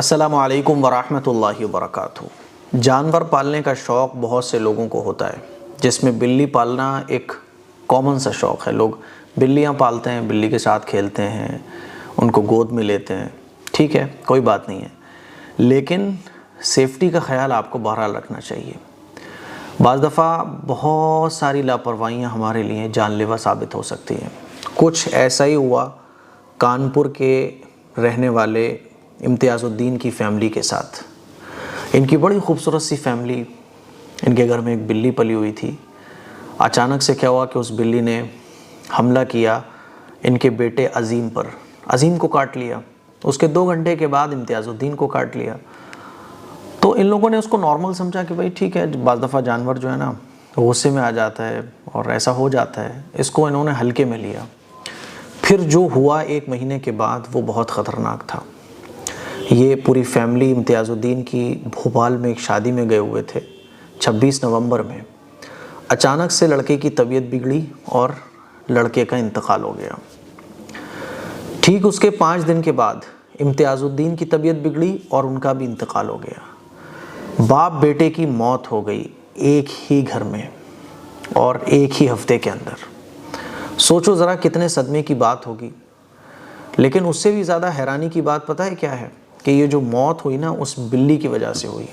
अस्सलामु अलैकुम वरहमतुल्लाहि वबरकातुहू। जानवर पालने का शौक़ बहुत से लोगों को होता है, जिसमें बिल्ली पालना एक कॉमन सा शौक़ है। लोग बिल्लियाँ पालते हैं, बिल्ली के साथ खेलते हैं, उनको गोद में लेते हैं। ठीक है, कोई बात नहीं है, लेकिन सेफ्टी का ख़्याल आपको बहरहाल रखना चाहिए। बाज़ दफ़ा बहुत सारी लापरवाहियाँ हमारे लिए जानलेवा साबित हो सकती हैं। कुछ ऐसा ही हुआ कानपुर के रहने वाले इम्तियाज़ुद्दीन की फ़ैमिली के साथ। इनकी बड़ी खूबसूरत सी फैमिली, इनके घर में एक बिल्ली पली हुई थी। अचानक से क्या हुआ कि उस बिल्ली ने हमला किया इनके बेटे अज़ीम पर। अज़ीम को काट लिया, उसके 2 घंटे के बाद इम्तियाज़ुद्दीन को काट लिया। तो इन लोगों ने उसको नॉर्मल समझा कि भाई ठीक है, बाज़ दफ़ा जानवर जो है ना गुस्से में आ जाता है और ऐसा हो जाता है। इसको इन्होंने हल्के में लिया। फिर जो हुआ 1 महीने के बाद वो बहुत ख़तरनाक था। ये पूरी फैमिली इम्तियाज़ुद्दीन की भोपाल में एक शादी में गए हुए थे 26 नवंबर में। अचानक से लड़के की तबीयत बिगड़ी और लड़के का इंतकाल हो गया। ठीक उसके 5 दिन के बाद इम्तियाज़ुद्दीन की तबीयत बिगड़ी और उनका भी इंतकाल हो गया। बाप बेटे की मौत हो गई एक ही घर में और एक ही हफ्ते के अंदर। सोचो ज़रा कितने सदमे की बात होगी। लेकिन उससे भी ज़्यादा हैरानी की बात पता है क्या है कि ये जो मौत हुई ना उस बिल्ली की वजह से हुई।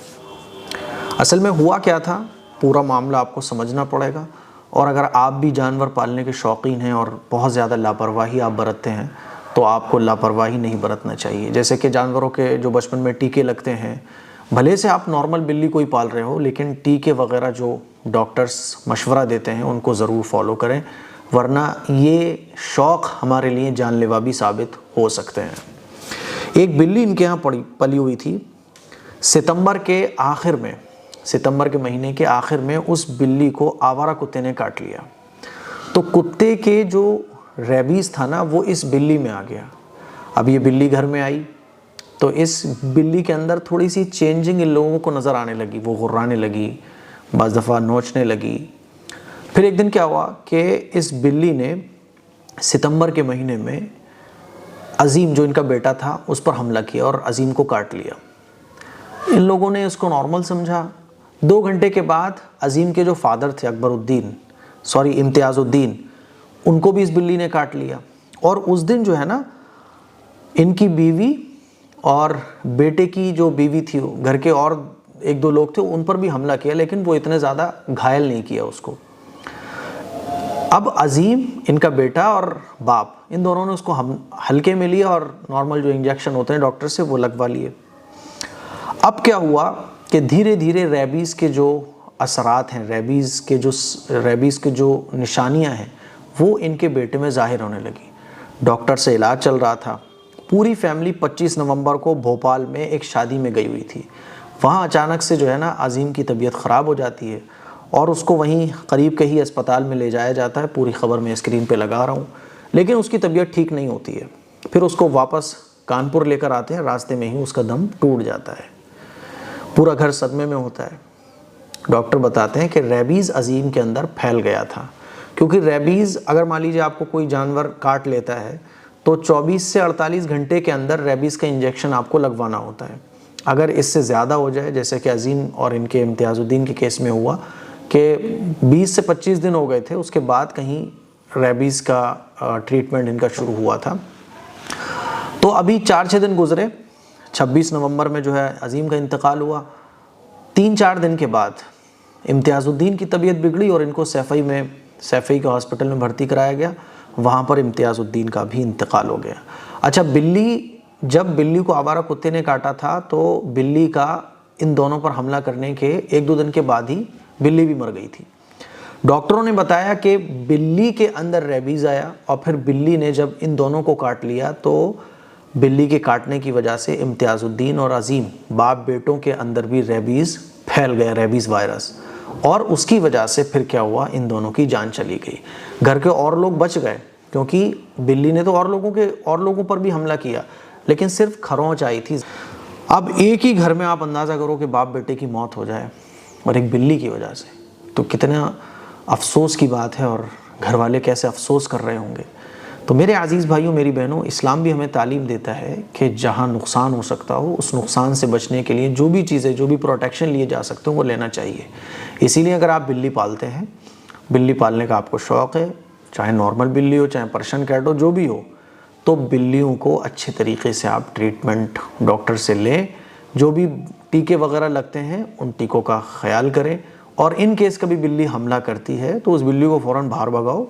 असल में हुआ क्या था, पूरा मामला आपको समझना पड़ेगा। और अगर आप भी जानवर पालने के शौकीन हैं और बहुत ज़्यादा लापरवाही आप बरतते हैं तो आपको लापरवाही नहीं बरतना चाहिए। जैसे कि जानवरों के जो बचपन में टीके लगते हैं, भले से आप नॉर्मल बिल्ली कोई पाल रहे हो, लेकिन टीके वगैरह जो डॉक्टर्स मशवरा देते हैं उनको ज़रूर फॉलो करें, वरना ये शौक़ हमारे लिए जानलेवा भी साबित हो सकते हैं। एक बिल्ली इनके यहाँ पली हुई थी। सितंबर के महीने के आखिर में उस बिल्ली को आवारा कुत्ते ने काट लिया। तो कुत्ते के जो रेबीज़ था ना वो इस बिल्ली में आ गया। अब ये बिल्ली घर में आई तो इस बिल्ली के अंदर थोड़ी सी चेंजिंग इन लोगों को नज़र आने लगी। वो गुर्राने लगी, बाज़ दफ़ा नोचने लगी। फिर एक दिन क्या हुआ कि इस बिल्ली ने सितंबर के महीने में अज़ीम जो इनका बेटा था उस पर हमला किया और अज़ीम को काट लिया। इन लोगों ने इसको नॉर्मल समझा। 2 घंटे के बाद अज़ीम के जो फादर थे इम्तियाज़ुद्दीन, उनको भी इस बिल्ली ने काट लिया। और उस दिन जो है ना इनकी बीवी और बेटे की जो बीवी थी, घर के और 1-2 लोग थे, उन पर भी हमला किया, लेकिन वो इतने ज़्यादा घायल नहीं किया उसको। अब अज़ीम, इनका बेटा और बाप, इन दोनों ने उसको हल्के में लिया और नॉर्मल जो इंजेक्शन होते हैं डॉक्टर से वो लगवा लिए। अब क्या हुआ कि धीरे धीरे रेबीज़ के जो असरात हैं, रेबीज़ के जो निशानियां हैं वो इनके बेटे में ज़ाहिर होने लगी। डॉक्टर से इलाज चल रहा था। पूरी फैमिली 25 नवंबर को भोपाल में एक शादी में गई हुई थी। वहाँ अचानक से जो है ना अज़ीम की तबीयत ख़राब हो जाती है और उसको वहीं करीब के ही अस्पताल में ले जाया जाता है। पूरी ख़बर मैं स्क्रीन पे लगा रहा हूँ, लेकिन उसकी तबीयत ठीक नहीं होती है। फिर उसको वापस कानपुर लेकर आते हैं, रास्ते में ही उसका दम टूट जाता है। पूरा घर सदमे में होता है। डॉक्टर बताते हैं कि रेबीज़ अज़ीम के अंदर फैल गया था, क्योंकि रेबीज़ अगर मान लीजिए आपको कोई जानवर काट लेता है तो 24 से 48 घंटे के अंदर रेबीज़ का इंजेक्शन आपको लगवाना होता है। अगर इससे ज़्यादा हो जाए, जैसे कि अज़ीम और इनके इम्तियाज़ुद्दीन के केस में हुआ कि 20 से 25 दिन हो गए थे, उसके बाद कहीं रेबीज़ का ट्रीटमेंट इनका शुरू हुआ था। तो अभी 4-6 दिन गुजरे। 26 नवंबर में जो है अज़ीम का इंतकाल हुआ। 3-4 दिन के बाद इम्तियाज़ुद्दीन की तबीयत बिगड़ी और इनको सैफ़ई के हॉस्पिटल में भर्ती कराया गया। वहाँ पर इम्तियाज़ुद्दीन का भी इंतकाल हो गया। अच्छा, जब बिल्ली को आवारा कुत्ते ने काटा था तो बिल्ली का इन दोनों पर हमला करने के 1-2 दिन के बाद ही बिल्ली भी मर गई थी। डॉक्टरों ने बताया कि बिल्ली के अंदर रेबीज़ आया और फिर बिल्ली ने जब इन दोनों को काट लिया तो बिल्ली के काटने की वजह से इम्तियाज़ुद्दीन और अज़ीम बाप बेटों के अंदर भी रेबीज़ फैल गया, रेबीज़ वायरस। और उसकी वजह से फिर क्या हुआ, इन दोनों की जान चली गई। घर के और लोग बच गए, क्योंकि बिल्ली ने तो और लोगों पर भी हमला किया, लेकिन सिर्फ खरोंच आई थी। अब एक ही घर में आप अंदाज़ा करो कि बाप बेटे की मौत हो जाए और एक बिल्ली की वजह से, तो कितना अफसोस की बात है और घर वाले कैसे अफसोस कर रहे होंगे। तो मेरे अज़ीज़ भाइयों, मेरी बहनों, इस्लाम भी हमें तालीम देता है कि जहाँ नुकसान हो सकता हो उस नुकसान से बचने के लिए जो भी चीज़ें, जो भी प्रोटेक्शन लिए जा सकते हो वो लेना चाहिए। इसीलिए अगर आप बिल्ली पालते हैं, बिल्ली पालने का आपको शौक़ है, चाहे नॉर्मल बिल्ली हो, चाहे पर्शियन कैट हो, जो भी हो, तो बिल्लियों को अच्छे तरीके से आप ट्रीटमेंट डॉक्टर से लें। जो भी टीके वगैरह लगते हैं उन टीकों का ख्याल करें, और इन केस कभी बिल्ली हमला करती है तो उस बिल्ली को फ़ौरन बाहर भगाओ।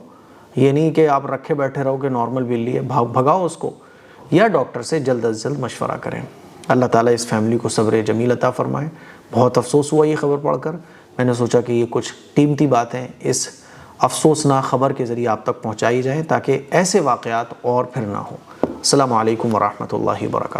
ये नहीं कि आप रखे बैठे रहो कि नॉर्मल बिल्ली है, भगाओ उसको, या डॉक्टर से जल्द अज जल्द मशवरा करें। अल्लाह ताला इस फैमिली को सब्र जमील अता फ़रमाए। बहुत अफसोस हुआ ये ख़बर पढ़कर। मैंने सोचा कि ये कुछ कीमती बातें इस अफसोसनाक ख़बर के ज़रिए आप तक पहुँचाई जाएँ ताकि ऐसे वाक़यात और फिर ना हो। अस्सलामु अलैकुम व रहमतुल्लाहि व बरकातहू।